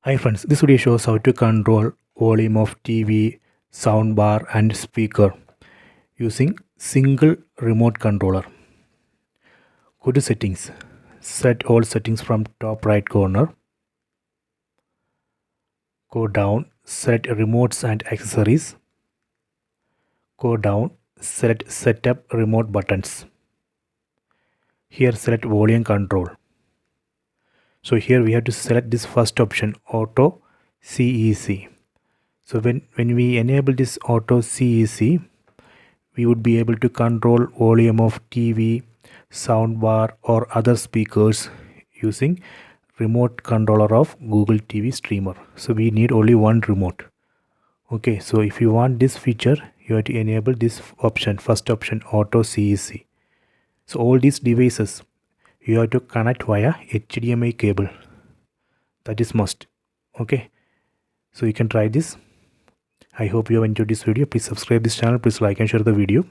Hi friends, this video shows how to control volume of TV, soundbar and speaker using single remote controller. Go to settings, set all settings from top right corner. Go down, select remotes and accessories. Go down, select setup remote buttons. Here select volume control. So here we have to select this first option, auto CEC. So when we enable this auto CEC, we would be able to control volume of TV, soundbar or other speakers using remote controller of Google TV streamer. So we need only one remote. Okay, so if you want this feature, you have to enable this option, first option, auto CEC. So all these devices you have to connect via HDMI cable. That is must. Okay, so you can try this. I hope you have enjoyed this video. Please subscribe this channel. Please like and share the video.